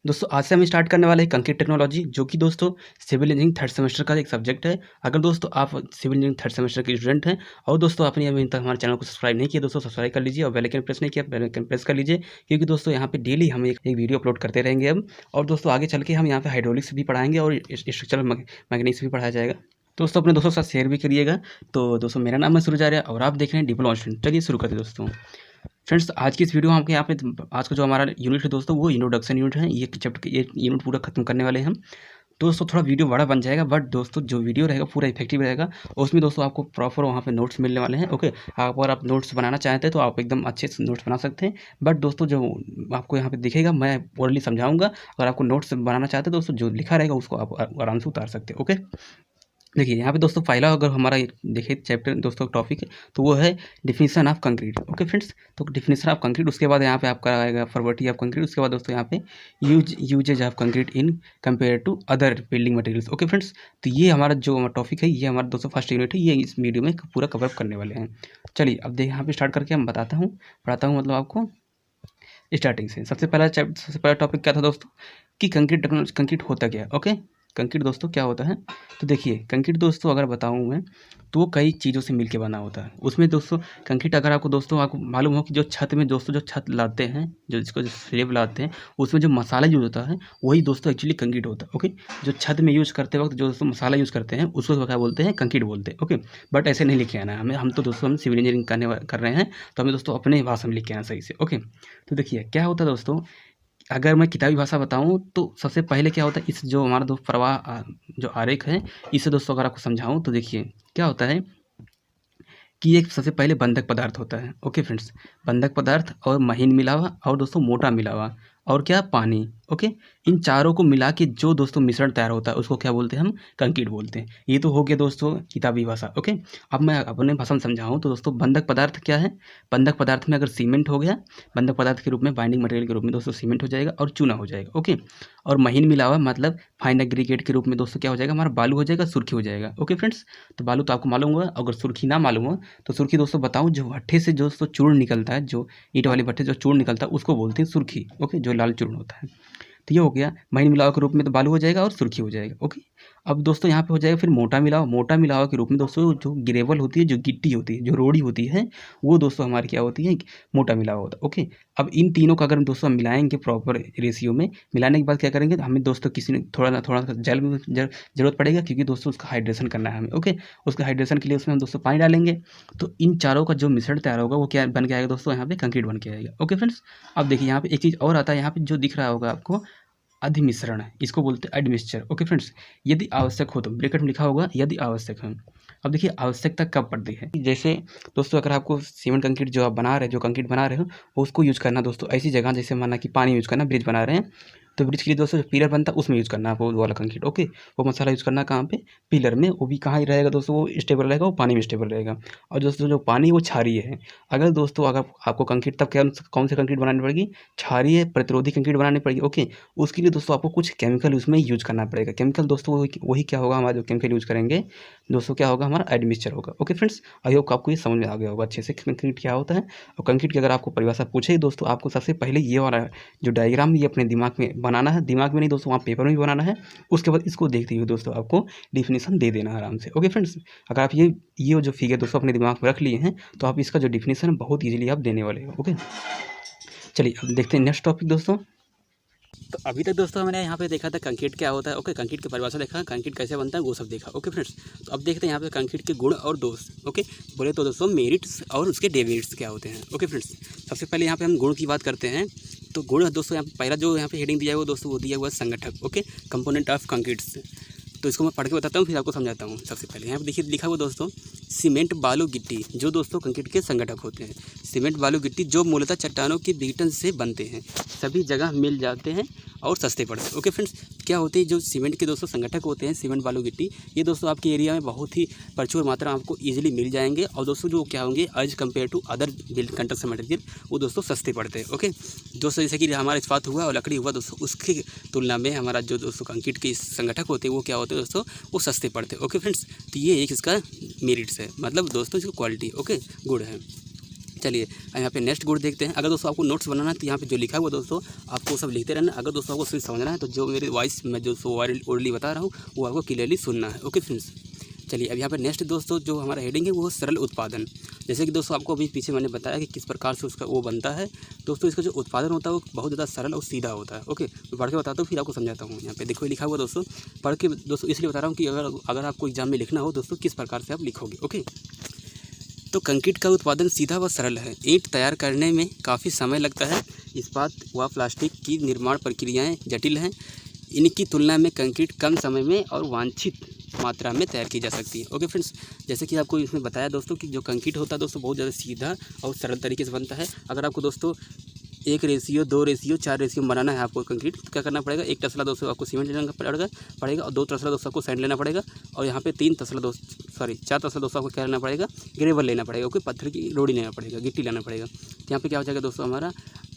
दोस्तों आज से हम स्टार्ट करने वाले हैं कंक्रीट टेक्नोलॉजी, जो कि दोस्तों सिविल इंजीनियरिंग थर्ड सेमेस्टर का एक सब्जेक्ट है। अगर दोस्तों आप सिविल इंजीनियरिंग थर्ड सेमेस्टर के स्टूडेंट हैं और दोस्तों आपने अभी तक हमारे चैनल को सब्सक्राइब नहीं किया, दोस्तों सब्सक्राइब कर लीजिए और बेल आइकन प्रेस नहीं किया, बेल आइकन प्रेस कर लीजिए, क्योंकि दोस्तों यहाँ पे डेली हम एक वीडियो अपलोड करते रहेंगे अब। और दोस्तों आगे चल के हम यहाँ पे हाइड्रोलिक्स भी पढ़ाएंगे और स्ट्रक्चरल मैकेनिक्स भी पढ़ाया जाएगा। दोस्तों अपने दोस्तों के साथ शेयर भी करिएगा। तो दोस्तों मेरा नाम है सूरज आर्य और आप देख रहे हैं डिप्लोमा स्टूडेंट। चलिए शुरू करते हैं दोस्तों। फ्रेंड्स आज की इस वीडियो में आपके यहाँ पे आज का जो हमारा यूनिट है दोस्तों वो इंट्रोडक्शन यूनिट है। ये चैप्टर ये यूनिट पूरा खत्म करने वाले हैं हम। दोस्तों थोड़ा वीडियो बड़ा बन जाएगा, बट दोस्तों जो वीडियो रहेगा पूरा इफेक्टिव रहेगा। उसमें दोस्तों आपको प्रॉपर वहाँ पे नोट्स मिलने वाले हैं। ओके, अगर आप नोट्स बनाना चाहते हैं तो आप एकदम अच्छे से नोट्स बना सकते हैं। बट दोस्तों जो आपको यहाँ पे दिखेगा मैं ओरली समझाऊंगा। अगर आपको नोट्स बनाना चाहते हैं दोस्तों जो लिखा रहेगा उसको आप आराम से उतार सकते हैं। ओके, देखिए यहाँ पे दोस्तों पहला अगर हमारा देखिए चैप्टर दोस्तों टॉपिक तो वो है definition of concrete. Okay friends, तो डिफिनीशन ऑफ कंक्रीट, उसके बाद यहाँ पे आपका आएगा प्रॉपर्टी ऑफ कंक्रीट, उसके बाद दोस्तों यहाँ पे uses of concrete in compare to other building materials. Okay friends, तो ये हमारा जो टॉपिक है ये हमारा दोस्तों फर्स्ट यूनिट है, ये इस वीडियो में पूरा कवर करने वाले हैं। चलिए अब देख यहाँ पे स्टार्ट करके हम पढ़ाता हूँ मतलब आपको स्टार्टिंग से। सबसे पहला टॉपिक क्या था दोस्तों कि कंक्रीट होता क्या है। ओके, कंक्रीट दोस्तों क्या होता है, तो देखिए कंक्रीट दोस्तों अगर बताऊं मैं तो वो कई चीज़ों से मिलके बना होता है। उसमें दोस्तों कंक्रीट अगर आपको मालूम हो कि जो छत में दोस्तों जो छत लाते हैं, जो स्लेब लाते हैं, उसमें जो मसाला यूज होता है वही दोस्तों एक्चुअली कंक्रीट होता है। ओके, जो छत में यूज़ करते वक्त जो दोस्तों मसाला यूज़ करते हैं उसको क्या बोलते हैं, कंक्रीट बोलते हैं। ओके, बट ऐसे नहीं लिखे आना है हमें, हम तो दोस्तों हम सिविल इंजीनियरिंग कर रहे हैं तो हमें दोस्तों अपने भाषा में लिख के आना सही से। ओके, तो देखिए क्या होता है दोस्तों, अगर मैं किताबी भाषा बताऊँ तो सबसे पहले क्या होता है, इस जो हमारा दोस्त प्रवाह जो आरेख है इसे दोस्तों अगर आपको समझाऊँ तो देखिए क्या होता है कि एक सबसे पहले बंधक पदार्थ होता है। ओके फ्रेंड्स, बंधक पदार्थ और महीन मिलावा और दोस्तों मोटा मिलावा और क्या पानी। ओके, इन चारों को मिला के जो दोस्तों मिश्रण तैयार होता है उसको क्या बोलते हैं, हम कंक्रीट बोलते हैं। ये तो हो गया दोस्तों किताबी भाषा। ओके, अब मैं अपने भाषा में समझाऊँ तो दोस्तों बंधक पदार्थ क्या है, बंधक पदार्थ में अगर सीमेंट हो गया, बंधक पदार्थ के रूप में बाइंडिंग मटेरियल के रूप में दोस्तों सीमेंट हो जाएगा और चूना हो जाएगा। ओके, और महीन मिलावा मतलब फाइन एग्रीगेट के रूप में दोस्तों क्या हो जाएगा, हमारा बालू हो जाएगा, सुर्खी हो जाएगा। ओके फ्रेंड्स, तो बालू तो आपको मालूम होगा, अगर सुर्खी ना मालूम हो तो सुर्खी दोस्तों बताऊँ जो भट्ठे से दोस्तों चूर्ण निकलता है, जो ईंट वाले भट्ठे जो चूर्ण निकलता है उसको बोलते हैं सुर्खी। ओके, जो लाल चूर्ण होता है। तो ये हो गया महीन मिलाव के रूप में, तो बालू हो जाएगा और सुर्खी हो जाएगा। ओके, अब दोस्तों यहाँ पे हो जाएगा फिर मोटा मिलाव के रूप में दोस्तों जो ग्रेवल होती है, जो गिट्टी होती है, जो रोड़ी होती है, वो दोस्तों हमारी क्या होती है, मोटा मिलाव होता है। ओके, अब इन तीनों का अगर दोस्तों हम मिलाएंगे प्रॉपर रेशियो में, मिलाने के बाद क्या करेंगे, तो हमें दोस्तों किसी ने थोड़ा ना थोड़ा जल में जरूरत पड़ेगा, क्योंकि दोस्तों उसका हाइड्रेशन करना है हमें। ओके, उसका हाइड्रेशन के लिए उसमें हम दोस्तों पानी डालेंगे, तो इन चारों का जो मिश्रण तैयार होगा वो क्या बन के आएगा दोस्तों, यहाँ पे कंक्रीट बन के आएगा। ओके फ्रेंड्स, अब देखिए यहाँ पे एक चीज़ और आता है, यहाँ पे जो दिख रहा होगा आपको अधिमिश्रण है, इसको बोलते हैं एडमिक्सचर। ओके फ्रेंड्स, यदि आवश्यक हो तो ब्रैकेट में लिखा होगा यदि आवश्यक है। अब देखिए आवश्यकता कब पड़ती है, जैसे दोस्तों अगर आपको सीमेंट कंक्रीट जो आप बना रहे हैं, जो कंक्रीट बना रहे हो उसको यूज़ करना दोस्तों ऐसी जगह, जैसे माना कि पानी यूज़ करना, ब्रिज बना रहे हैं तो ब्रिज के लिए दोस्तों जो पिलर बनता है उसमें यूज़ करना है वो वाला कंक्रीट। ओके, वो मसाला यूज़ करना कहाँ पे, पिलर में, वो भी कहाँ ही रहेगा दोस्तों, वो स्टेबल रहेगा, वो पानी में स्टेबल रहेगा। और दोस्तों जो पानी वो क्षारीय है, अगर दोस्तों अगर आपको कंक्रीट तब क्या कौन से कंक्रीट बनानी पड़ेगी, क्षारीय प्रतिरोधी कंक्रीट बनानी पड़ेगी। ओके, उसके लिए दोस्तों आपको कुछ केमिकल उसमें यूज करना पड़ेगा। केमिकल दोस्तों वही क्या होगा, हमारा जो केमिकल यूज़ करेंगे दोस्तों क्या होगा, हमारा एडमिक्सचर होगा। ओके फ्रेंड्स, आई होप आपको ये समझ में आ गया होगा अच्छे से कंक्रीट क्या होता है। और कंक्रीट की अगर आपको परिभाषा पूछे दोस्तों, आपको सबसे पहले ये वाला जो डायग्राम ये अपने दिमाग में बनाना है, दिमाग में नहीं दोस्तों वहाँ पेपर में भी बनाना है। उसके बाद इसको देखते हुए दोस्तों आपको डिफिनीशन दे देना है आराम से। ओके फ्रेंड्स, अगर आप ये जो फिगर दोस्तों अपने दिमाग में रख लिए हैं तो आप इसका जो डिफिनीशन है बहुत ईजिली आप देने वाले हो। ओके, चलिए अब देखते हैं नेक्स्ट टॉपिक दोस्तों। तो अभी तक दोस्तों मैंने यहाँ पे देखा था कंक्रीट क्या होता है। ओके, कंक्रीट की परिभाषा देखा, कंक्रीट कैसे बनता है वो सब देखा। ओके फ्रेंड्स, तो अब देखते हैं यहाँ पे कंक्रीट के गुण और दोष। ओके, बोले तो दोस्तों मेरिट्स और उसके डेमेरिट्स क्या होते हैं। ओके फ्रेंड्स, सबसे पहले यहाँ पे हम गुण की बात करते हैं। तो गुण दोस्तों यहाँ पहला जो यहाँ पे हेडिंग दिया है वो दोस्तों वो दिया हुआ है संगठक। Okay, component of concretes. तो इसको मैं पढ़ के बताता हूँ फिर आपको समझाता हूँ। सबसे पहले यहाँ पे देखिए लिखा हुआ दोस्तों सीमेंट बालू गिट्टी, जो दोस्तों कंक्रीट के संगठक होते हैं। सीमेंट बालू गिट्टी जो मूलतः चट्टानों की बीटन से बनते हैं, सभी जगह मिल जाते हैं और सस्ते पड़ते हैं। ओके फ्रेंड्स, क्या होते हैं जो सीमेंट के दोस्तों संगठक होते हैं, सीमेंट बालू गिट्टी, ये दोस्तों आपके एरिया में बहुत ही प्रचुर मात्रा आपको ईजिली मिल जाएंगे। और दोस्तों जो क्या होंगे as compare to other construction material, वो दोस्तों सस्ते पड़ते हैं। ओके दोस्तों, जैसे कि हमारा इस्पात हुआ और लकड़ी हुआ दोस्तों, उसकी तुलना में हमारा जो दोस्तों कंक्रीट के संगठक होते हैं वो क्या होते हैं दोस्तों, वो सस्ते पड़ते हैं। ओके फ्रेंड्स, तो ये एक इसका मेरिट्स है, मतलब दोस्तों इसकी क्वालिटी। ओके, गुड है। चलिए यहाँ पे नेक्स्ट गुण देखते हैं। अगर दोस्तों आपको नोट्स बनाना है तो यहाँ पे जो लिखा हुआ दोस्तों आपको सब लिखते रहना। अगर दोस्तों आपको सिर्फ समझना है तो जो मेरी वॉइस मैं जो ओरली बता रहा हूँ वो आपको क्लियरली सुनना है। ओके फ्रेंड्स, चलिए अब यहाँ पे नेक्स्ट दोस्तों जो हमारा हेडिंग है वो सरल उत्पादन। जैसे कि दोस्तों आपको अभी पीछे मैंने बताया कि किस प्रकार से उसका वो बनता है। दोस्तों इसका जो उत्पादन होता है वो बहुत ज़्यादा सरल और सीधा होता है। ओके, मैं पढ़ के बताता हूँ फिर आपको समझाता हूँ। यहाँ पे देखो लिखा हुआ दोस्तों, पढ़ के दोस्तों इसलिए बता रहा हूँ कि अगर आपको एग्जाम में लिखना हो दोस्तों किस प्रकार से आप लिखोगे। ओके, तो कंक्रीट का उत्पादन सीधा व सरल है। ईंट तैयार करने में काफ़ी समय लगता है। इस्पात व प्लास्टिक की निर्माण प्रक्रियाएं जटिल हैं। इनकी तुलना में कंक्रीट कम समय में और वांछित मात्रा में तैयार की जा सकती है। ओके फ्रेंड्स, जैसे कि आपको इसमें बताया दोस्तों कि जो कंक्रीट होता है दोस्तों बहुत ज़्यादा सीधा और सरल तरीके से बनता है। अगर आपको दोस्तों 1:2, 2:4 में बनाना है आपको कंक्रीट, तो क्या करना पड़ेगा, 1 तसला दोस्तों आपको सीमेंट लेना पड़ेगा और 2 तसला दोस्तों आपको सैंड लेना पड़ेगा और यहाँ पे 4 तसला दोस्तों आपको क्या लेना पड़ेगा, ग्रेवल लेना पड़ेगा। ओके, पत्थर की रोड़ी लेना पड़ेगा, गिट्टी लेना पड़ेगा। तो यहाँ पे क्या हो जाएगा दोस्तों हमारा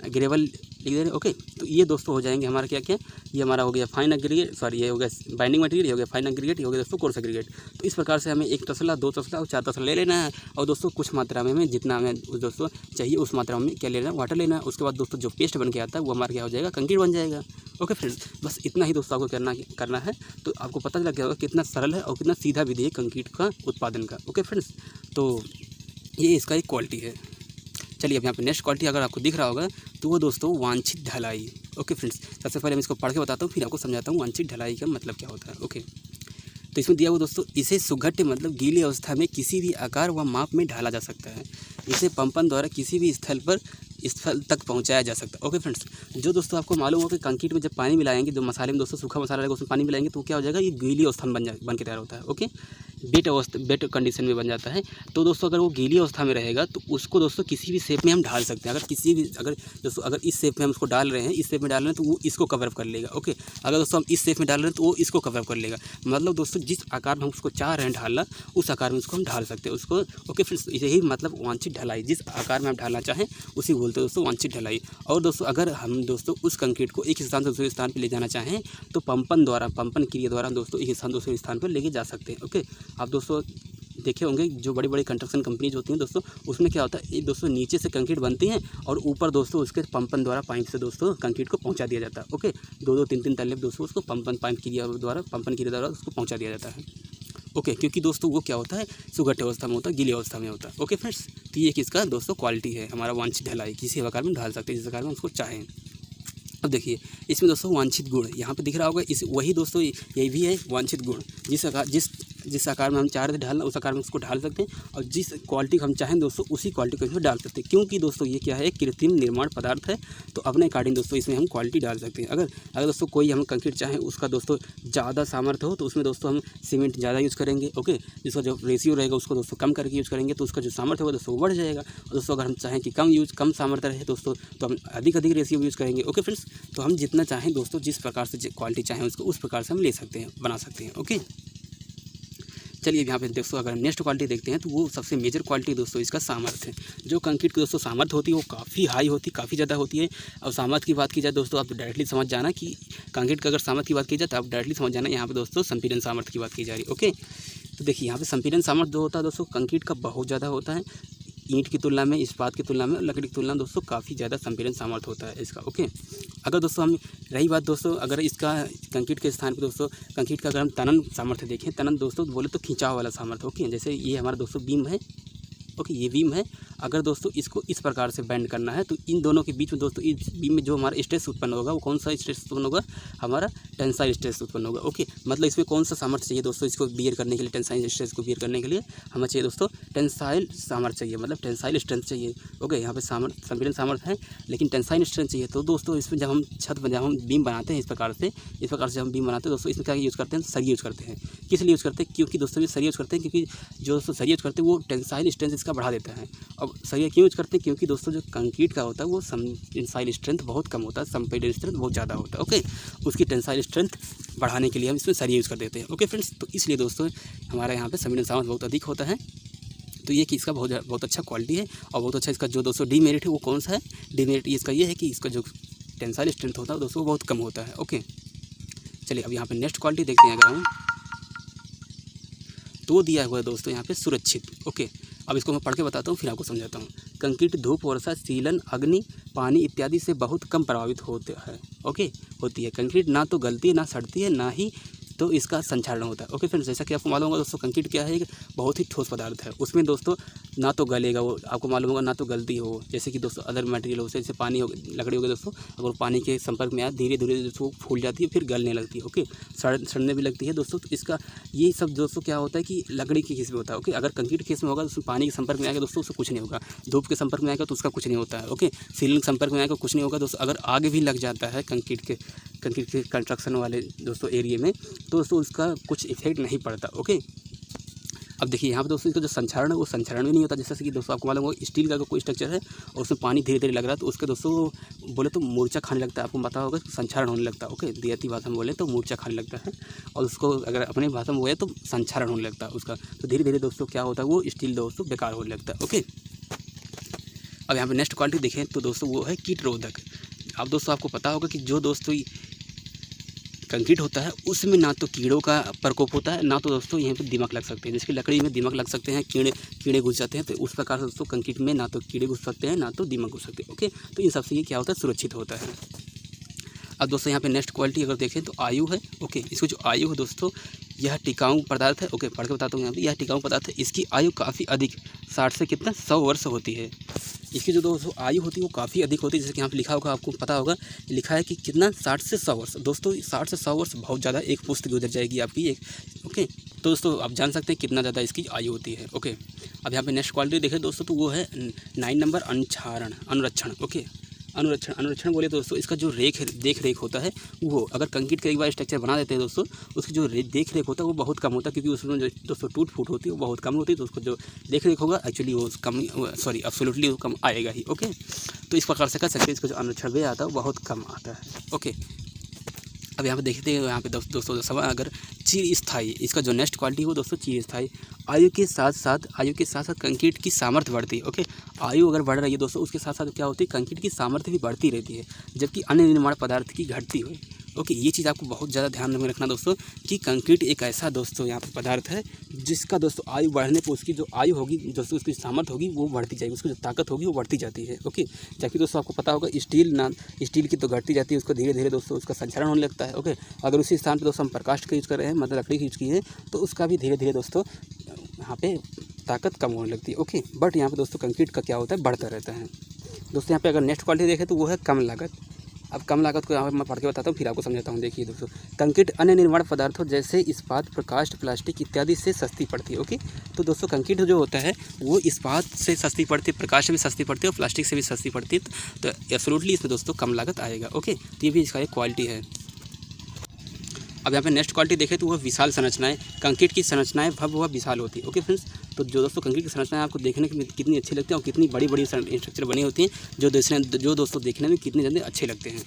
ग्रेवल लिख दे रहे। ओके, तो ये दोस्तों हो जाएंगे हमारा क्या क्या, ये हमारा हो गया फाइन एग्रीगेट, ये हो गया बाइंडिंग मटेरियल, ये हो गया फाइन एग्रीगेट, ये हो गया दोस्तों कोर्स एग्रीगेट। तो इस प्रकार से हमें 1 तसला, 2 तसला और 4 तसला ले लेना है और दोस्तों कुछ मात्रा में हमें जितना हमें दोस्तों चाहिए उस मात्रा में क्या लेना है, वाटर लेना है। उसके बाद दोस्तों जो पेस्ट बन के आता है वो हमारा क्या हो जाएगा, कंक्रीट बन जाएगा। ओके फ्रेंड्स, बस इतना ही दोस्तों आपको करना है। तो आपको पता लग गया कितना सरल है और कितना सीधा विधि है कंक्रीट का उत्पादन का। ओके फ्रेंड्स, तो ये इसका एक क्वालिटी है। चलिए अब यहाँ पे नेक्स्ट क्वालिटी अगर आपको दिख रहा होगा तो वो दोस्तों वांछित ढलाई। ओके फ्रेंड्स, सबसे पहले मैं इसको पढ़ के बताता हूँ फिर आपको समझाता हूँ वांछित ढलाई का मतलब क्या होता है। ओके, तो इसमें दिया हुआ दोस्तों, इसे सुघट्य मतलब गीली अवस्था में किसी भी आकार व माप में ढाला जा सकता है। इसे पंपन द्वारा किसी भी स्थल तक पहुंचाया जा सकता है। ओके फ्रेंड्स, जो दोस्तों आपको मालूम हो कि कंक्रीट में जब पानी मिलाएंगे, जो मसाले में दोस्तों सूखा मसाला रहेगा उसमें पानी मिलाएंगे तो क्या हो जाएगा, ये गीली अवस्था में बन के तैयार होता है। ओके, बेट कंडीशन में बन जाता है। तो दोस्तों अगर वो गीली अवस्था में रहेगा तो उसको दोस्तों किसी भी शेप में हम ढाल सकते हैं। अगर इस शेप में हम उसको डाल रहे हैं, इस शेप में डाल रहे हैं तो वो इसको कवर कर लेगा। ओके, अगर दोस्तों हम इस शेप में डाल रहे हैं तो वो इसको कवर कर लेगा। मतलब दोस्तों जिस आकार में हम उसको चाह रहे हैं ढालना, उस आकार में उसको हम ढाल सकते हैं उसको। ओके फ्रेंड्स, यही मतलब वांछित ढलाई, जिस आकार में हम ढालना चाहें उसी बोलते हैं दोस्तों वांछित ढलाई। और दोस्तों अगर हम दोस्तों उस कंक्रीट को एक स्थान से दूसरे स्थान पर ले जाना चाहें तो पंपन क्रिया द्वारा दोस्तों एक स्थान दूसरे स्थान पर लेके जा सकते हैं। ओके, आप दोस्तों देखे होंगे जो बड़ी बड़ी कंस्ट्रक्शन कंपनीज होती हैं दोस्तों, उसमें क्या होता है, ये दोस्तों नीचे से कंक्रीट बनती हैं और ऊपर दोस्तों उसके पंपन द्वारा पाइप से दोस्तों कंक्रीट को पहुंचा दिया जाता है। ओके, 2-2, 3-3 तल्ले दोस्तों उसको पंपन क्रिया द्वारा उसको पहुंचा दिया जाता है। ओके, क्योंकि दोस्तों वो क्या होता है, सुघट्य अवस्था में होता है, गीली अवस्था में होता है। ओके फ्रेंड्स, तो ये किसका दोस्तों क्वालिटी है, हमारा वांछित ढलाई, किसी आकार में ढाल सकते हैं जिस आकार में उसको चाहें। अब देखिए इसमें दोस्तों वांछित गुण यहाँ पे दिख रहा होगा, इस वही दोस्तों यही भी है वांछित गुण। जिस आकार में हम चाह रहे थे ढालना उस आकार में उसको ढाल सकते हैं और जिस क्वालिटी को हम चाहें दोस्तों उसी क्वालिटी को इसमें डाल सकते हैं। क्योंकि दोस्तों ये क्या है, एक कृत्रिम निर्माण पदार्थ है, तो अपने अकॉर्डिंग दोस्तों इसमें हम क्वालिटी डाल सकते हैं। अगर दोस्तों कोई हम कंक्रीट चाहें उसका दोस्तों ज़्यादा सामर्थ्य हो तो उसमें दोस्तों हम सीमेंट ज़्यादा यूज़ करेंगे। ओके, जिसका जो रेशियो रहेगा उसको दोस्तों कम करके यूज़ करेंगे तो उसका जो सामर्थ्य होगा दोस्तों बढ़ जाएगा। और दोस्तों अगर हम चाहें कि कम सामर्थ्य रहे दोस्तों तो हम अधिक रेशियो यूज़ करेंगे। ओके फ्रेंड्स, तो हम जितना चाहें दोस्तों जिस प्रकार से क्वालिटी चाहें उसको उस प्रकार से हम ले सकते हैं, बना सकते हैं। ओके, चलिए यहाँ पे दोस्तों अगर नेक्स्ट क्वालिटी देखते हैं तो वो सबसे मेजर क्वालिटी दोस्तों इसका सामर्थ्य है। जो कंक्रीट की दोस्तों सामर्थ्य होती है वो काफ़ी हाई होती है, काफ़ी ज़्यादा होती है। और सामर्थ्य की बात की जाए दोस्तों आप डायरेक्टली समझ जाना कि कंक्रीट का अगर सामर्थ्य की बात की जाए तो आप डायरेक्टली समझ जाना यहाँ पे दोस्तों संपीड़न सामर्थ्य की बात की जा रही है। ओके, तो देखिए यहाँ पे संपीड़न सामर्थ्य जो होता है दोस्तों कंक्रीट का बहुत ज़्यादा होता है। ईंट की तुलना में, इस्पात की तुलना में और लकड़ी की तुलना में दोस्तों काफ़ी ज़्यादा संपीड़न सामर्थ्य होता है इसका। ओके, अगर दोस्तों हम रही बात दोस्तों अगर इसका कंक्रीट के स्थान पे दोस्तों कंक्रीट का अगर हम तनन सामर्थ्य देखें, तनन दोस्तों बोले तो खिंचाव वाला सामर्थ्य। ओके, जैसे ये हमारा दोस्तों बीम है। ओके, ये बीम है। अगर दोस्तों इसको इस प्रकार से बेंड करना है तो इन दोनों के बीच में दोस्तों इस बीम में जो हमारा स्ट्रेस उत्पन्न होगा वो कौन सा स्ट्रेस उत्पन्न होगा, हमारा टेंसाइल स्ट्रेस उत्पन्न होगा। ओके, मतलब इसमें कौन सा सामर्थ्य चाहिए दोस्तों, इसको बियर करने के लिए, टेंसाइल स्ट्रेस को बियर करने के लिए हमें चाहिए दोस्तों टेंसाइल सामर्थ्य चाहिए, मतलब टेंसाइल स्ट्रेंथ चाहिए। ओके, यहाँ पे संपीड़न सामर्थ्य है लेकिन टेंसाइल स्ट्रेंथ चाहिए। तो दोस्तों इसमें जब हम जब हम बीम बनाते हैं इस प्रकार से जब हम बीम बनाते हैं दोस्तों इसमें क्या यूज़ करते हैं, सरिया यूज़ करते हैं। किस लिए यूज़ करते हैं, क्योंकि दोस्तों ये सरिया यूज़ करते हैं क्योंकि जो दोस्तों सरिया यूज़ करते हैं वो टेंसाइल स्ट्रेंथ इसका बढ़ा देता है। अब सरिया क्यों यूज़ करते हैं, क्योंकि दोस्तों जो कंक्रीट का होता है वो टेंसाइल स्ट्रेंथ बहुत कम होता है, संपीड़न स्ट्रेंथ बहुत ज़्यादा होता है। ओके, उसकी टेंसाइल स्ट्रेंथ बढ़ाने के लिए हम इसमें सरिया यूज़ कर देते हैं। ओके फ्रेंड्स, तो इसलिए दोस्तों हमारे यहाँ पे संपीड़न सामर्थ्य बहुत अधिक होता है। तो ये कि इसका बहुत अच्छा क्वालिटी है और बहुत अच्छा इसका जो दोस्तों डीमेरिट है वो कौन सा है, डीमेरिट इसका ये है कि इसका जो टेंसाइल स्ट्रेंथ होता है दोस्तों बहुत कम होता है। ओके, चलिए अब यहाँ पे नेक्स्ट क्वालिटी देखते हैं अगर हम, तो दिया हुआ है दोस्तों यहाँ पे सुरक्षित। ओके, अब इसको मैं पढ़ के बताता हूँ फिर आपको समझाता हूँ। कंक्रीट धूप, वर्षा, सीलन, अग्नि, पानी इत्यादि से बहुत कम प्रभावित होता है। ओके, होती है। कंक्रीट ना तो गलती है, ना सड़ती है, ना ही तो इसका संक्षारण होता है। ओके फ्रेंड्स, जैसा कि आपको मालूम होगा दोस्तों, कंक्रीट क्या है, एक बहुत ही ठोस पदार्थ है। उसमें दोस्तों ना तो गलेगा वो, आपको मालूम होगा, ना तो गलती हो, जैसे कि दोस्तों अदर मटेरियल हो, जैसे पानी हो, लकड़ी हो गई दोस्तों, अगर पानी के संपर्क में आए धीरे धीरे दोस्तों फूल जाती है, फिर गलने लगती है। ओके, सड़ने भी लगती है दोस्तों। तो इसका ये सब दोस्तों क्या होता है कि लकड़ी के केस में होता है। ओके, अगर कंक्रीट केस में होगा तो उसमें पानी के संपर्क में आएगा दोस्तों, उसको कुछ नहीं होगा। धूप के संपर्क में आएगा तो उसका कुछ नहीं होता है। ओके, सीलन के संपर्क में आएगा कुछ नहीं होगा दोस्तों। अगर आग भी लग जाता है कंक्रीट के कंस्ट्रक्शन वाले दोस्तों एरिया में, तो दोस्तों उसका कुछ इफेक्ट नहीं पड़ता। ओके, अब देखिए यहाँ पे दोस्तों इसका जो संक्षारण है वो संक्षारण भी नहीं होता। जैसे कि दोस्तों आपको मालूम होगा स्टील का कोई स्ट्रक्चर है और उसमें पानी धीरे धीरे लग रहा है तो उसके दोस्तों बोले तो मूर्छा खाने लगता है। आपको पता होगा संक्षारण होने लगता है। ओके, देहाती भाषा में बोले तो मूर्छा खाने लगता है, और उसको अगर अपने भाषा में बोले तो संक्षारण होने लगता है उसका। तो धीरे धीरे दोस्तों क्या होता है, वो स्टील दोस्तों बेकार होने लगता है। ओके, अब यहाँ पे नेक्स्ट क्वालिटी देखें तो दोस्तों वो है कीट रोधक। अब दोस्तों आपको पता होगा कि जो दोस्तों कंक्रीट होता है उसमें ना तो कीड़ों का प्रकोप होता है, ना तो दोस्तों यहाँ पे दीमक लग सकते हैं। जैसे कि लकड़ी में दीमक लग सकते हैं, कीड़े घुस जाते हैं, तो उस प्रकार से दोस्तों कंक्रीट में ना तो कीड़े घुस सकते हैं, ना तो दीमक घुस सकते हैं। ओके, तो इन सबसे ये क्या होता है, सुरक्षित होता है। अब दोस्तों यहाँ पे नेक्स्ट क्वालिटी अगर देखें तो आयु है। ओके, इसको जो आयु है दोस्तों, यह टिकाऊ पदार्थ है। ओके, पढ़ के बताता हूँ यहाँ पे, यह टिकाऊ पदार्थ है। इसकी आयु काफ़ी अधिक 60 से कितना 100 वर्ष होती है। इसकी जो दोस्तों आयु होती है वो काफ़ी अधिक होती है। जैसे कि यहाँ पे लिखा होगा, आपको पता होगा, लिखा है कि कितना 60 से 100 वर्ष। दोस्तों 60 से 100 वर्ष बहुत ज़्यादा, एक पुस्त गुजर जाएगी आपकी एक। ओके, तो दोस्तों आप जान सकते हैं कितना ज़्यादा इसकी आयु होती है। ओके, अब यहाँ पे नेक्स्ट क्वालिटी देखें दोस्तों तो वो है 9 नंबर अनुरक्षण। ओके, अनुरक्षण बोले दोस्तों, इसका जो देख रेख होता है वो, अगर कंक्रीट का एक बार स्ट्रक्चर बना देते हैं दोस्तों, उसकी जो देख रेख होता है वो बहुत कम होता है, क्योंकि उसमें जो दोस्तों टूट फूट होती है वो बहुत कम होती है। तो उसको जो देख रेख होगा एक्चुअली वो कम, सॉरी एब्सोल्युटली वो कम आएगा ही। ओके, तो इस प्रकार से कर सकते हैं, इसका जो अनुरक्षण भी आता है वो बहुत कम आता है। ओके, अब यहाँ पे देखते हैं, यहाँ पे दोस्तों सवाल अगर चिर स्थायी, इसका जो नेक्स्ट क्वालिटी हो दोस्तों चिर स्थायी। आयु के साथ साथ कंक्रीट की सामर्थ्य बढ़ती है। ओके, आयु अगर बढ़ रही है दोस्तों, उसके साथ साथ क्या होती है, कंक्रीट की सामर्थ्य भी बढ़ती रहती है, जबकि अन्य निर्माण पदार्थ की घटती हुई। ओके, ये चीज़ आपको बहुत ज़्यादा ध्यान में रखना दोस्तों, कि कंक्रीट एक ऐसा दोस्तों यहाँ पे पदार्थ है जिसका दोस्तों आयु बढ़ने पर उसकी जो आयु होगी दोस्तों, उसकी सामर्थ्य होगी वो बढ़ती जाएगी, उसकी जो ताकत होगी वो बढ़ती जाती है। ओके, जबकि दोस्तों आपको पता होगा स्टील की तो घटती जाती है, उसको धीरे धीरे दोस्तों उसका संक्षारण होने लगता है। ओके, अगर उसी स्थान पर दोस्तों हम प्रकाष्ठ का यूज़ कर रहे हैं, मतलब लकड़ी की यूज़ की है, तो उसका भी धीरे धीरे दोस्तों यहाँ पे ताकत कम होने लगती है। ओके, बट यहाँ पे दोस्तों कंक्रीट का क्या होता है, बढ़ता रहता है। दोस्तों यहाँ पे अगर नेक्स्ट क्वालिटी देखें तो वो है कम लागत। अब कम लागत को यहाँ पर मैं पढ़ के बताता हूँ, फिर आपको समझाता हूँ। देखिए दोस्तों, कंक्रीट अन्य निर्माण पदार्थों जैसे इस्पात, प्रकाष्ठ, प्लास्टिक इत्यादि से सस्ती पड़ती है। ओके, तो दोस्तों कंक्रीट जो होता है वो इस्पात से सस्ती पड़ती है, प्रकाष्ठ से भी सस्ती पड़ती है और प्लास्टिक से भी सस्ती पड़ती है। तो एब्सोल्युटली इसमें दोस्तों कम लागत आएगा। ओके, तो ये भी इसका एक क्वालिटी है। अब यहाँ पे नेक्स्ट क्वालिटी देखें तो वह विशाल संरचनाएं। कंक्रीट की संरचनाएं भव्य व विशाल होती है। ओके फ्रेंड्स, तो जो दोस्तों कंक्रीट की संरचनाएं आपको देखने में कितनी अच्छी लगती है और कितनी बड़ी बड़ी स्ट्रक्चर बनी होती हैं, जो दोस्तों देखने में कितने ज़्यादा अच्छे लगते हैं।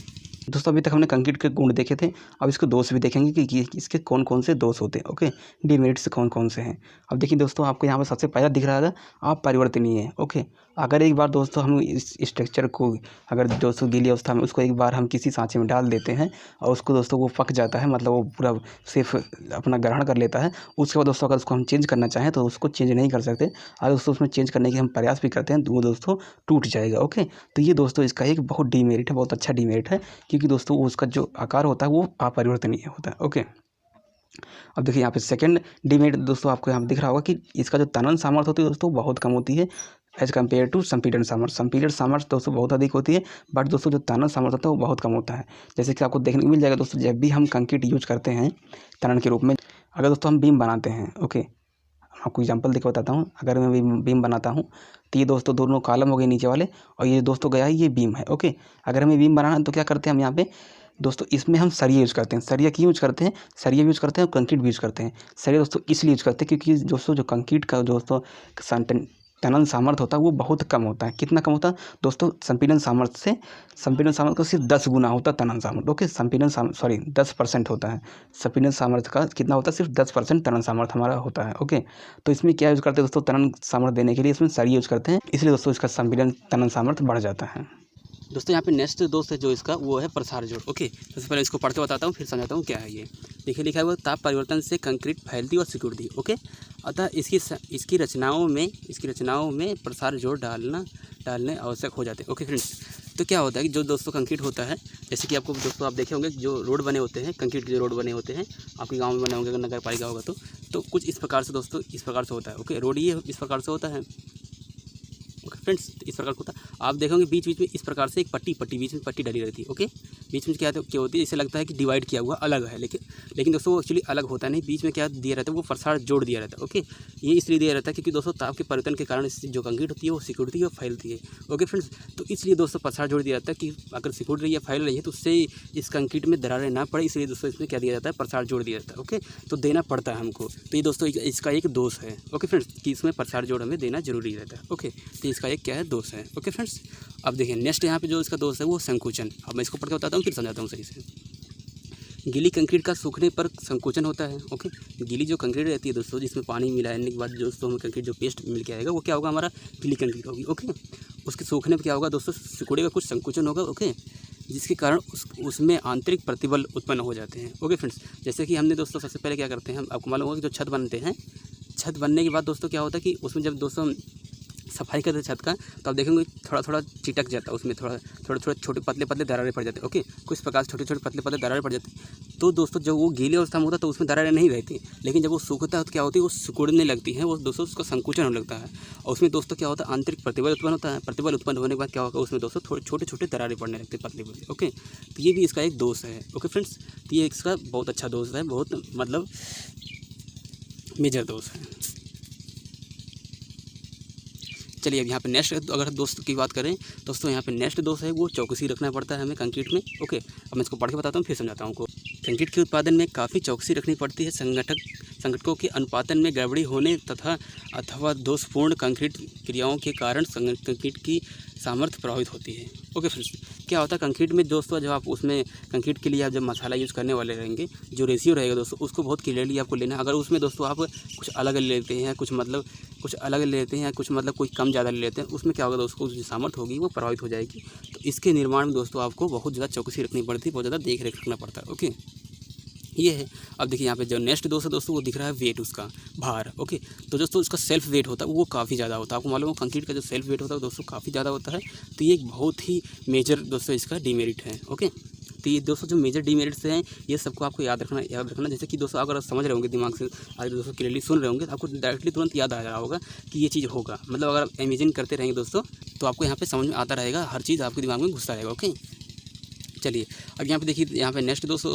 दोस्तों अभी तक हमने कंक्रीट के गुण देखे थे, अब इसके दोष भी देखेंगे कि इसके कौन कौन से दोष होते हैं। ओके, डीमेरिट्स कौन कौन से हैं। अब देखिए दोस्तों, आपको यहाँ पर सबसे पहला दिख रहा है अपरिवर्तनीय है। ओके, अगर एक बार दोस्तों हम इस स्ट्रक्चर को अगर दोस्तों गीली अवस्था में उसको एक बार हम किसी सांचे में डाल देते हैं और उसको दोस्तों वो पक जाता है, मतलब वो पूरा सिर्फ अपना ग्रहण कर लेता है, उसके बाद दोस्तों अगर उसको हम चेंज करना चाहें तो उसको चेंज नहीं कर सकते। अगर दोस्तों उसमें चेंज करने की हम प्रयास भी करते हैं तो वो दोस्तों टूट जाएगा। ओके, तो ये दोस्तों इसका एक बहुत डीमेरिट है, बहुत अच्छा डीमेरिट है, क्योंकि दोस्तों उसका जो आकार होता है वो अपरिवर्तनीय होता है। ओके, अब देखिए यहाँ पे सेकंड डीमेरिट दोस्तों आपको यहाँ पे दिख रहा होगा कि इसका जो तनन सामर्थ्य होती है दोस्तों बहुत कम होती है एज कम्पेयर टू संपीड़न सामर्थ्य। संपीड़न सामर्थ्य दोस्तों बहुत अधिक होती है, बट दोस्तों जो तनन सामर्थ्य होता है वो बहुत कम होता है। जैसे कि आपको देखने को मिल जाएगा दोस्तों, जब भी हम कंक्रीट यूज करते हैं तनन के रूप में, अगर दोस्तों हम बीम बनाते हैं, ओके आपको एग्जांपल देकर बताता हूँ। अगर मैं बीम बनाता हूँ तो ये दोस्तों दोनों कॉलम हो गए नीचे वाले, और ये दोस्तों गया है ये बीम है। ओके, अगर हमें बीम बनाना है तो क्या करते हैं हम यहाँ पे दोस्तों, इसमें हम सरिया यूज़ करते हैं। सरिया क्यों यूज़ करते हैं, सरिया भी यूज़ करते हैं और कंक्रीट भी यूज़ करते हैं। सरिया दोस्तों इसलिए यूज़ करते हैं क्योंकि दोस्तों जो कंक्रीट का दोस्तों तनन सामर्थ्य होता है वो बहुत कम होता है। कितना कम होता है दोस्तों, संपीड़न सामर्थ्य का सिर्फ 10 गुना होता है तनन सामर्थ्य। ओके, 10% होता है संपीड़न सामर्थ्य का, कितना होता है सिर्फ 10% तनन सामर्थ्य हमारा होता है। ओके, तो इसमें क्या यूज़ करते हैं दोस्तों, तनन सामर्थ्य देने के लिए इसमें सरिया यूज़ करते हैं, इसलिए दोस्तों इसका संपीड़न तनन सामर्थ्य बढ़ जाता है। दोस्तों यहाँ पे नेक्स्ट दोस्त है जो इसका वो है प्रसार जोड़। ओके, सबसे पहले इसको पढ़ के बताता हूँ फिर समझाता हूँ क्या है ये। देखिए लिखा है वो ताप परिवर्तन से कंक्रीट फैलती और सिकुड़ती। ओके, अतः इसकी रचनाओं में प्रसार जोड़ डालने आवश्यक हो जाते हैं। ओके फ्रेंड्स, तो क्या होता है कि जो दोस्तों कंक्रीट होता है, जैसे कि आपको दोस्तों आप देखे होंगे जो रोड बने होते हैं, कंक्रीट के जो रोड बने होते हैं आपके गाँव में बने होंगे, अगर नगर पालिका होगा तो कुछ इस प्रकार से दोस्तों, इस प्रकार से होता है। ओके, रोड ये इस प्रकार से होता है। ओके फ्रेंड्स, इस प्रकार होता है। आप देखोगे बीच बीच में इस प्रकार से एक पट्टी बीच में पट्टी डली रहती है। ओके, बीच में क्या होती है, इसे लगता है कि डिवाइड किया हुआ अलग है, लेकिन दोस्तों वो एक्चुअली अलग होता नहीं। बीच में क्या दिया रहता है, वो प्रसार जोड़ दिया रहता है। ओके, ये इसलिए दिया रहता है क्योंकि दोस्तों ताप के परिवर्तन के कारण जो कंक्रीट होती है वो सिकुड़ती है और फैलती है। ओके फ्रेंड्स, तो इसलिए दोस्तों प्रसार जोड़ दिया जाता है कि अगर सिकुड़ रही है, फैल रही है, तो उससे इस कंक्रीट में दरारें ना पड़े, इसलिए दोस्तों इसमें क्या दिया जाता है, प्रसार जोड़ दिया जाता है। ओके, तो देना पड़ता है हमको। तो ये दोस्तों इसका एक दोष है। ओके फ्रेंड्स, कि इसमें प्रसार जोड़ हमें देना जरूरी रहता है। ओके, तो इसका एक क्या है, दोष है। ओके फ्रेंड्स, अब देखिए नेक्स्ट यहाँ पे जो इसका दोष है वो संकुचन। अब मैं इसको पढ़ के बताता हूँ फिर समझाता हूँ सही से। गीली कंक्रीट का सूखने पर संकोचन होता है। ओके, गीली जो कंक्रीट रहती है दोस्तों, जिसमें पानी मिलाने के बाद दोस्तों हमें कंक्रीट जो पेस्ट मिल के आएगा वो क्या होगा, हमारा गीली कंक्रीट होगी। ओके, उसके सूखने पर क्या होगा दोस्तों, सिकुड़ेगा, कुछ संकोचन होगा। ओके, जिसके कारण उसमें आंतरिक प्रतिबल उत्पन्न हो जाते हैं। ओके फ्रेंड्स, जैसे कि हमने दोस्तों सबसे पहले क्या करते हैं, हम आपको मालूम होगा कि जो छत बनते हैं, छत बनने के बाद दोस्तों क्या होता है कि उसमें जब दोस्तों सफाई करते छत का, तो आप देखेंगे थोड़ा थोड़ा चिटक जाता है, उसमें थोड़े छोटे पतले दरारें पड़ जाते हैं। ओके, कुछ प्रकार से छोटे पतले दरारें पड़ जाती हैं। तो दोस्तों जब वो गीले अवस्था में होता है तो उसमें दरारें नहीं रहती, लेकिन जब वो सूखता है तो क्या होती है, वो सिकुड़ने लगती है, वो दोस्तों उसका संकुचन होने लगता है। और उसमें दोस्तों क्या होता है, आंतरिक प्रतिबल उत्पन्न होता है। प्रतिबल उत्पन्न होने के बाद क्या होगा, उसमें दोस्तों थोड़े छोटे दरारें पड़ने लगती है, पतली। ओके, तो ये भी इसका एक दोष है। ओके फ्रेंड्स, तो ये इसका बहुत अच्छा दोष है, बहुत मतलब मेजर दोष है। चलिए अब यहाँ पे नेक्स्ट अगर दोस्त की बात करें दोस्तों, यहाँ पे नेक्स्ट दोस्त है वो चौकसी रखना पड़ता है हमें कंक्रीट में। ओके, अब मैं इसको पढ़ के बताता हूँ फिर समझाता हूँ। कंक्रीट के उत्पादन में काफ़ी चौकसी रखनी पड़ती है। संगठकों के अनुपातन में गड़बड़ी होने अथवा दोषपूर्ण कंक्रीट क्रियाओं के कारण कंक्रीट की सामर्थ्य प्रभावित होती है। ओके फ्रेंड्स, क्या होता है कंक्रीट में दोस्तों, जब आप उसमें कंक्रीट के लिए आप जब मसाला यूज़ करने वाले रहेंगे, जो रेशियो रहेगा दोस्तों उसको बहुत क्लियरली आपको लेना है। अगर उसमें दोस्तों आप कुछ अलग ले लेते हैं, कुछ अलग ले लेते हैं, कुछ कोई कम ज़्यादा ले लेते हैं, उसमें क्या होगा दोस्तों, जो सामर्थ्य होगी वो प्रभावित हो जाएगी। तो इसके निर्माण में दोस्तों आपको बहुत ज़्यादा चौकसी रखनी पड़ती है, बहुत ज़्यादा देख रेख रखना पड़ता है। ओके, ये है। अब देखिए यहाँ पे जो नेक्स्ट दोस्त है दोस्तों, वो दिख रहा है वेट, उसका भार। ओके, तो दोस्तों उसका सेल्फ वेट होता है वो काफ़ी ज़्यादा होता है। आपको मालूम है कंक्रीट का जो सेल्फ वेट होता है दोस्तों काफ़ी ज़्यादा होता है। तो ये एक बहुत ही मेजर दोस्तों इसका डीमेरिट है। ओके, तो ये दोस्तों जो मेजर डीमेरिट्स हैं ये सबको आपको याद रखना। जैसे कि दोस्तों अगर समझ रहे होंगे दिमाग से, अगर दोस्तों क्लियरली सुन रहे होंगे तो आपको डायरेक्टली तुरंत याद आ रहा होगा कि ये चीज़ होगा। मतलब अगर आप इमेजिन करते रहेंगे दोस्तों तो आपको यहाँ पे समझ में आता रहेगा, हर चीज़ आपके दिमाग में घुसता रहेगा। ओके, चलिए अब यहाँ पे देखिए, यहाँ पे नेक्स्ट दोस्तों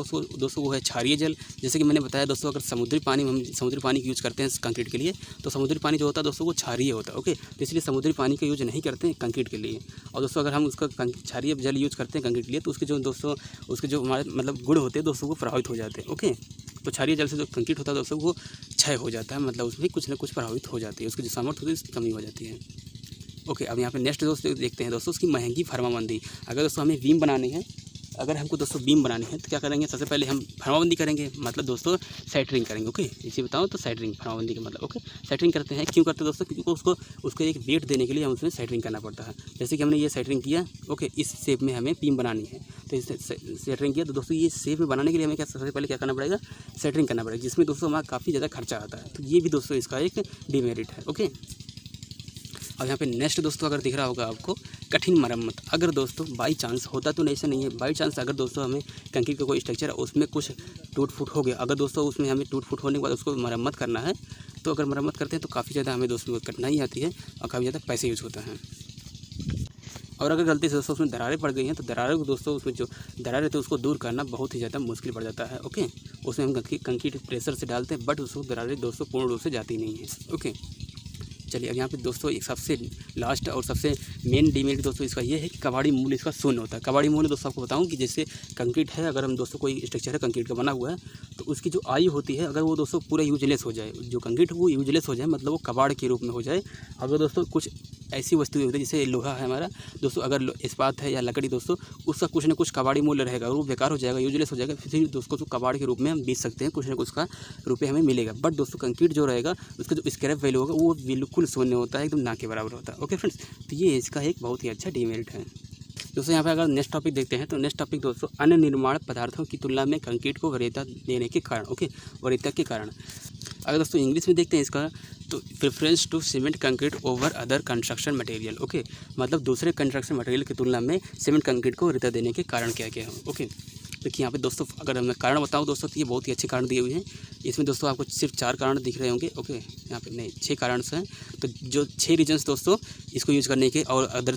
वो है क्षारीय जल। जैसे कि मैंने बताया दोस्तों, अगर समुद्री पानी की यूज़ करते हैं कंक्रीट के लिए, तो समुद्री पानी जो होता है दोस्तों वो क्षारीय होता है। ओके, तो इसलिए समुद्री पानी का यूज नहीं करते हैं कंक्रीट के लिए। और दोस्तों अगर हम उसका क्षारीय जल यूज़ करते हैं कंक्रीट के लिए, तो उसके जो हमारे मतलब गुण होते हैं दोस्तों वो प्रभावित हो जाते हैं। ओके, तो क्षारीय जल से जो कंक्रीट होता है दोस्तों वो क्षय हो जाता है, मतलब उसमें कुछ ना कुछ प्रभावित हो जाती है, उसकी जो सामर्थ्य होती है उसकी कमी हो जाती है। ओके, अब यहाँ पे नेक्स्ट दोस्तों देखते हैं दोस्तों उसकी महंगी फर्माबंदी। अगर दोस्तों हमें बीम बनानी है, अगर हमको दोस्तों बीम बनानी है तो क्या करेंगे, सबसे पहले हम फर्माबंदी करेंगे, मतलब दोस्तों सेटरिंग करेंगे। ओके, इसी बताऊँ तो सेटरिंग फर्माबंदी का मतलब। ओके, सेटरिंग करते हैं, क्यों करते हैं दोस्तों, क्योंकि उसको एक वेट देने के लिए हम उसमें सेटरिंग करना पड़ता है। जैसे कि हमने ये सेटरिंग किया, ओके, इस शेप में हमें बीम बनानी है, तो इस सेटरिंग किया, तो दोस्तों ये शेप में बनाने के लिए हमें सबसे पहले क्या करना पड़ेगा, सेटरिंग करना पड़ेगा, जिसमें दोस्तों हमारा काफ़ी ज़्यादा खर्चा आता है। तो ये भी दोस्तों इसका एक डीमेरिट है। ओके, अब यहाँ पे नेक्स्ट दोस्तों अगर दिख रहा होगा आपको कठिन मरम्मत। अगर दोस्तों बाई चांस होता तो ऐसा नहीं है, बाई चांस अगर दोस्तों हमें कंक्रीट का कोई स्ट्रक्चर है उसमें कुछ टूट फूट हो गया, अगर दोस्तों उसमें हमें टूट फूट होने के बाद उसको मरम्मत करना है, तो अगर मरम्मत करते हैं तो काफ़ी ज़्यादा हमें दोस्तों कठिनाई आती है और काफ़ी ज़्यादा पैसे यूज़ होता है। और अगर गलती से दोस्तों उसमें दरारें पड़ गई हैं तो दरारें को दोस्तों उसमें जो दरार रहती है उसको दूर करना बहुत ही ज़्यादा मुश्किल पड़ जाता है। ओके, उसमें हम कंक्रीट प्रेशर से डालते हैं, बट उसको दरारें दोस्तों पूर्ण रूप से जाती नहीं है। ओके, चलिए अब यहाँ पे दोस्तों एक सबसे लास्ट और सबसे मेन डीमेरिट दोस्तों इसका ये है कि कबाड़ी मूल्य इसका शून्य होता है। कबाड़ी मूल्य दोस्तों आपको बताऊँ कि जैसे कंक्रीट है, अगर हम दोस्तों कोई स्ट्रक्चर है कंक्रीट का बना हुआ है, तो उसकी जो आयु होती है, अगर वो दोस्तों पूरा यूजलेस हो जाए, जो कंक्रीट वो यूजलेस हो जाए, मतलब वो कबाड़ के रूप में हो जाए। अगर दोस्तों कुछ ऐसी वस्तुएं होती है जैसे लोहा है हमारा दोस्तों, अगर इस्पात है या लकड़ी दोस्तों, उसका कुछ ना कुछ कबाड़ी मूल्य रहेगा और वो बेकार हो जाएगा, यूजलेस हो जाएगा, फिर दोस्तों कबाड़ के रूप में हम बेच सकते हैं, कुछ ना कुछ का रुपये हमें मिलेगा। बट दोस्तों कंक्रीट जो रहेगा उसका जो स्क्रैप वैल्यू होगा वो बिल्कुल शून्य होता है, एकदम ना के बराबर होता है। ओके फ्रेंड्स, तो ये इसका एक बहुत ही अच्छा डीमेरिट है। दोस्तों यहाँ पे अगर नेक्स्ट टॉपिक देखते हैं तो नेक्स्ट टॉपिक दोस्तों अन्य निर्माण पदार्थों की तुलना में कंक्रीट को वरीयता देने के कारण, ओके, वरीयता के कारण। अगर दोस्तों इंग्लिश में देखते हैं इसका तो preference to cement concrete over other construction material, okay, मतलब दूसरे कंस्ट्रक्शन मटेरियल की तुलना में सीमेंट कंक्रीट को वरीयता देने के कारण क्या क्या है, ओके। देखिए यहाँ पे दोस्तों अगर मैं कारण बताऊँ दोस्तों तो ये बहुत ही अच्छे कारण दिए हुए हैं। इसमें दोस्तों आपको सिर्फ 4 कारण दिख रहे होंगे, ओके, यहाँ पे नहीं 6 कारण हैं। तो जो 6 रीजन्स दोस्तों इसको यूज़ करने के और अदर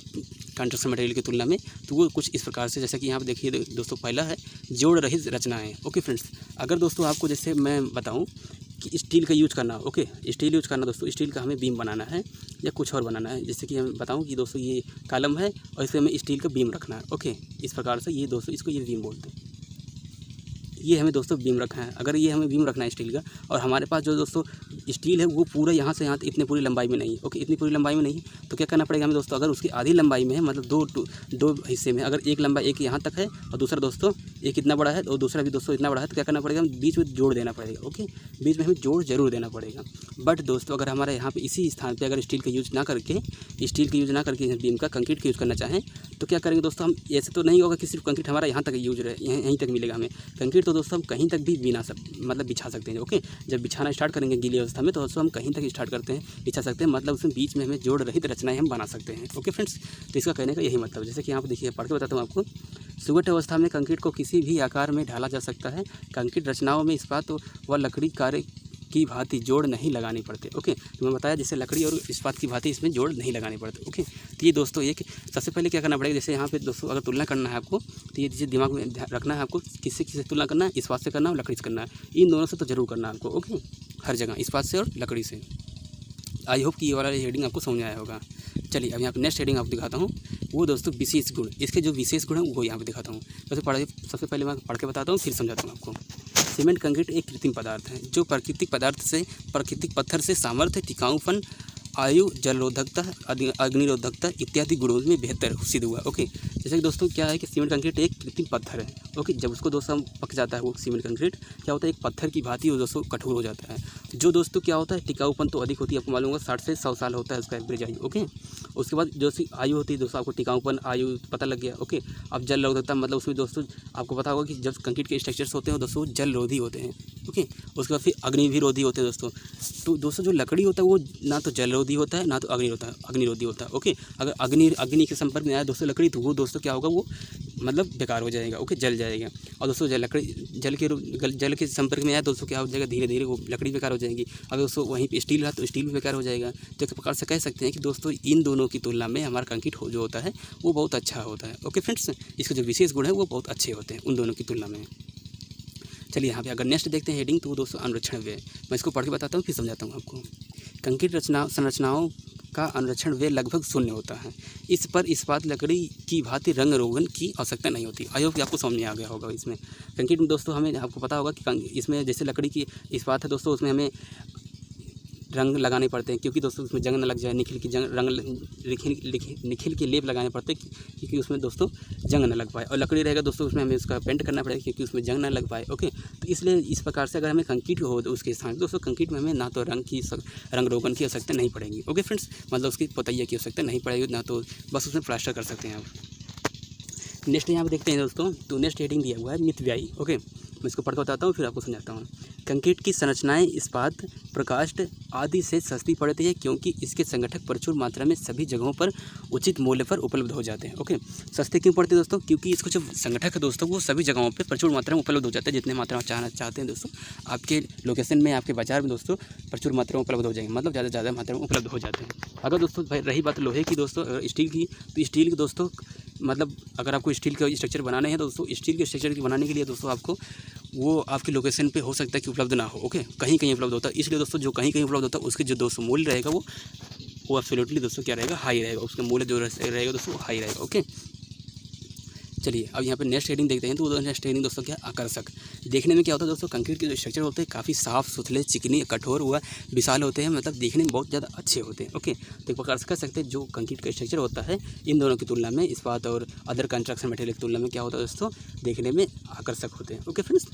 कंस्ट्रक्शन मटेरियल की तुलना में, तो वो कुछ इस प्रकार से, जैसा कि यहाँ पे देखिए दोस्तों, पहला है जोड़ रहित रचनाएँ, ओके फ्रेंड्स। अगर दोस्तों आपको जैसे मैं बताऊँ कि स्टील का यूज करना, ओके, स्टील यूज करना दोस्तों, स्टील का हमें बीम बनाना है या कुछ और बनाना है, जैसे कि हम बताऊं कि दोस्तों ये कॉलम है और इसमें हमें स्टील का बीम रखना है, ओके, इस प्रकार से ये दोस्तों इसको ये बीम बोलते हैं। ये हमें दोस्तों बीम रखना है। अगर ये हमें बीम रखना है स्टील का और हमारे पास जो दोस्तों स्टील है वो पूरा यहाँ से यहाँ इतनी पूरी लंबाई में नहीं, ओके, इतनी पूरी लंबाई में नहीं, तो क्या करना पड़ेगा हमें दोस्तों, अगर उसकी आधी लंबाई में है, मतलब दो हिस्से में, अगर एक लंबाई एक यहाँ तक है और दूसरा दोस्तों एक इतना बड़ा है और दूसरा भी दोस्तों इतना बड़ा है, तो क्या करना पड़ेगा, हमें बीच में जोड़ देना पड़ेगा, ओके, बीच में हमें जोड़ जरूर देना पड़ेगा। बट दोस्तों अगर हमारे यहाँ पे इसी स्थान पे अगर स्टील का यूज़ ना करके बीम का कंक्रीट का यूज़ करना चाहें तो क्या करेंगे दोस्तों, हम ऐसे तो नहीं होगा कि सिर्फ कंक्रीट हमारा यहाँ तक यूज रहे, यहीं तक मिलेगा हमें कंक्रीट, तो दोस्तों हम कहीं तक भी बिछा सकते हैं, ओके। जब बिछाना स्टार्ट करेंगे गीली अवस्था में तो दोस्तों हम कहीं तक स्टार्ट करते हैं, बिछा सकते हैं, मतलब उसमें बीच में हमें जोड़ रहित रचनाएं हम बना सकते हैं, ओके फ्रेंड्स। तो इसका कहने का यही मतलब, जैसे कि यहाँ पर देखिए पढ़ के बताता हूँ आपको। सुगठ अवस्था में कंक्रीट को किसी भी आकार में ढाला जा सकता है। कंक्रीट रचनाओं में इस्पात व लकड़ी कार्य की भांति जोड़ नहीं लगाने पड़ते, ओके। तो मैं बताया जैसे लकड़ी और इस्पात की भांति इसमें जोड़ नहीं लगाने पड़ते, ओके। तो ये दोस्तों एक सबसे पहले क्या करना पड़ेगा, जैसे यहाँ पे दोस्तों अगर तुलना करना है आपको तो ये जैसे दिमाग में रखना है आपको, किससे तुलना करना है, इस्पात से करना है और लकड़ी से करना है, इन दोनों से तो जरूर करना है आपको, ओके, हर जगह इस्पात से और लकड़ी से। आई होप कि ये वाला हेडिंग आपको समझ आया होगा। चलिए अब यहाँ पे नेक्स्ट हेडिंग आपको दिखाता हूँ, वो दोस्तों विशेष गुण, इसके जो विशेष गुण हैं वो यहाँ पे दिखाता हूँ। सबसे पहले मैं पढ़ के बताता हूँ फिर समझाता हूँ आपको। सीमेंट कंक्रीट एक कृत्रिम पदार्थ है जो प्राकृतिक पत्थर से सामर्थ्य, टिकाऊपन, आयु, जलरोधकता, अग्निरोधकता इत्यादि गुणों में बेहतर सिद्ध हुआ, ओके। जैसे कि दोस्तों क्या है कि सीमेंट कंक्रीट एक कृत्रिम पत्थर है, ओके। जब उसको दोस्तों हम पक जाता है वो सीमेंट कंक्रीट क्या होता है, एक पत्थर की भांति वो दोस्तों कठोर हो जाता है। जो दोस्तों क्या होता है, टिकाऊपन तो अधिक होती है, आपको मालूम होगा 60 से 100 साल होता है उसका एवरेज आयु, ओके। उसके बाद जो सी आयु होती है दोस्तों, आपको टिकाऊपन आयु पता लग गया, ओके। अब जलरोधकता मतलब उसमें दोस्तों आपको पता होगा कि जब कंक्रीट के स्ट्रक्चर्स होते हैं दोस्तों जलरोधी होते हैं, ओके। उसके बाद फिर अग्निरोधी होते हैं दोस्तों। तो दोस्तों जो लकड़ी होता है वो ना तो जलरोधी होता है ना तो अग्निरोधी होता है, ओके। अगर अग्नि के संपर्क में आया दोस्तों लकड़ी तो वो दोस्तों क्या होगा, वो मतलब बेकार हो जाएगा, ओके, जल जाएगा। और दोस्तों जल के संपर्क में आया दोस्तों क्या हो जाएगा, धीरे धीरे वो लकड़ी बेकार हो जाएगी। अगर दोस्तों वहीं पे स्टील रहा तो स्टील भी बेकार हो जाएगा। तो एक प्रकार से कह सकते हैं कि दोस्तों इन दोनों की तुलना में हमारा कंक्रीट जो होता है वो बहुत अच्छा होता है, ओके फ्रेंड्स। इसके जो विशेष गुण है वो बहुत अच्छे होते हैं उन दोनों की तुलना में। चलिए यहाँ पे अगर नेक्स्ट देखते हैं हेडिंग, तो वो दोस्तों अनुरक्षण व्यय, मैं इसको पढ़ के बताता हूँ फिर समझाता हूँ आपको। कंक्रीट संरचनाओं का अनुरक्षण व्यय लगभग शून्य होता है। इस पर इस्पात लकड़ी की भांति रंग रोगन की आवश्यकता नहीं होती। आई होप कि आपको समझ में आ गया होगा। इसमें कंक्रीट में दोस्तों हमें आपको पता होगा कि इसमें जैसे लकड़ी की इस्पात है दोस्तों, उसमें हमें रंग लगाने पड़ते हैं, क्योंकि दोस्तों उसमें जंग न लग जाए, निखिल के लेप लगाने पड़ते हैं क्योंकि उसमें दोस्तों जंग न लग पाए। और लकड़ी रहेगा दोस्तों उसमें हमें उसका पेंट करना पड़ेगा क्योंकि उसमें जंग न लग पाए, ओके। तो इसलिए इस प्रकार से अगर हमें कंक्रीट हो तो उसके स्थान दोस्तों कंक्रीट में हमें ना तो रंग रोगन की आवश्यकता नहीं पड़ेगी, ओके फ्रेंड्स, मतलब उसकी पोतैया की आवश्यकता नहीं पड़ेगी, ना तो बस उसमें प्लास्टर कर सकते हैं आप। नेक्स्ट यहाँ पर देखते हैं दोस्तों, तो नेक्स्ट हेडिंग दिया हुआ है मितव्ययी, ओके। मैं इसको पढ़ के बताता हूँ फिर आपको समझाता हूँ। कंक्रीट की संरचनाएं इस्पात, प्रकाष्ठ आदि से सस्ती पड़ती है क्योंकि इसके संगठक प्रचुर मात्रा में सभी जगहों पर उचित मूल्य पर उपलब्ध हो जाते हैं, ओके। सस्ते क्यों पड़ते हैं दोस्तों, क्योंकि इसको जो संगठक है दोस्तों वो सभी जगहों पर प्रचुर मात्रा में उपलब्ध हो जाता है। जितने मात्रा में चाहते हैं दोस्तों आपके लोकेशन में, आपके बाजार में दोस्तों प्रचुर मात्रा में उपलब्ध हो जाएंगे, मतलब ज़्यादा मात्रा में उपलब्ध हो जाते हैं। अगर दोस्तों भाई रही बात लोहे की दोस्तों, स्टील की, तो स्टील की दोस्तों मतलब अगर आपको स्टील का स्ट्रक्चर बनाने हैं दोस्तों, स्टील के स्ट्रक्चर की बनाने के लिए दोस्तों आपको वो आपकी लोकेशन पे हो सकता है कि उपलब्ध ना हो, ओके, कहीं कहीं उपलब्ध होता है। इसलिए दोस्तों जो कहीं कहीं उपलब्ध होता है उसके जो दोस्तों मूल्य रहेगा वो एब्सोल्युटली दोस्तों क्या रहेगा, हाई रहेगा, उसका मूल्य जो रहेगा दोस्तों हाई रहेगा, ओके। चलिए अब यहाँ पे नेक्स्ट हेडिंग देखते हैं, तो नेक्स्ट हेडिंग दोस्तों क्या, आकर्षक। देखने में क्या होता है दोस्तों, कंक्रीट के जो स्ट्रक्चर होते हैं काफ़ी साफ सुथरे, चिकनी, कठोर हुआ विशाल होते हैं, मतलब देखने में बहुत ज़्यादा अच्छे होते हैं, ओके। तो एक प्रकार से कह सकते हैं जो कंक्रीट का स्ट्रक्चर होता है इन दोनों की तुलना में, इस्पात और अदर कंस्ट्रक्शन मटेरियल की तुलना में क्या होता है दोस्तों, देखने में आकर्षक होते हैं, ओके फ्रेंड्स।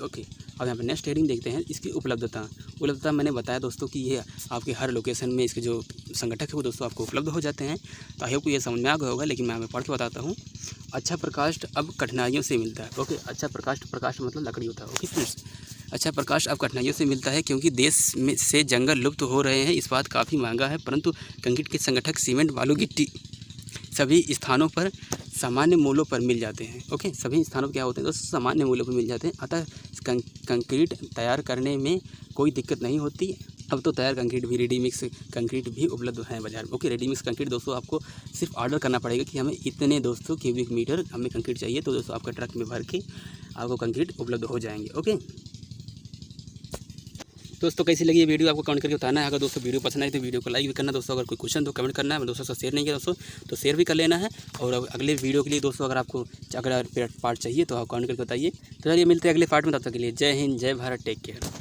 ओके, अब यहाँ पे नेक्स्ट हेडिंग देखते हैं इसकी उपलब्धता मैंने बताया दोस्तों कि ये आपके हर लोकेशन में इसके जो संगठक है वो दोस्तों आपको उपलब्ध हो जाते हैं। तो आई होप को ये समझ में आ गया होगा, लेकिन मैं पढ़ के बताता हूँ। अच्छा प्रकाश अब कठिनाइयों से मिलता है। ओके, अच्छा प्रकाश मतलब लकड़ी होता है। ओके फ्रेंड्स, अच्छा प्रकाश अब कठिनाइयों से मिलता है क्योंकि देश में से जंगल लुप्त हो रहे हैं। इस बात काफ़ी महंगा है, परंतु कंक्रीट के संगठक सीमेंट, बालू, गिट्टी सभी स्थानों पर सामान्य मूल्यों पर मिल जाते हैं। ओके, सभी स्थानों पर क्या होते हैं दोस्तों, सामान्य मूल्यों पर मिल जाते हैं। अतः कंक्रीट तैयार करने में कोई दिक्कत नहीं होती। अब तो तैयार कंक्रीट भी, रेडी मिक्स कंक्रीट भी उपलब्ध है बाजार में। ओके, रेडी मिक्स कंक्रीट दोस्तों आपको सिर्फ ऑर्डर करना पड़ेगा कि हमें इतने दोस्तों क्यूबिक मीटर हमें कंक्रीट चाहिए, तो दोस्तों आपका ट्रक में भर के आपको कंक्रीट उपलब्ध हो जाएंगे। ओके दोस्तों, कैसी लगी ये वीडियो आपको कमेंट करके बताना है। अगर दोस्तों वीडियो पसंद आई तो वीडियो को लाइक भी करना दोस्तों। अगर कोई क्वेश्चन तो कमेंट करना है, मैं दोस्तों से शेयर नहीं किया दोस्तों तो शेयर भी कर लेना है। और अगले वीडियो के लिए दोस्तों अगर पार्ट चाहिए तो आप कमेंट करके बताइए। तो चलिए मिलते हैं अगले पार्ट में, तब तक के लिए जय हिंद, जय भारत, टेक केयर।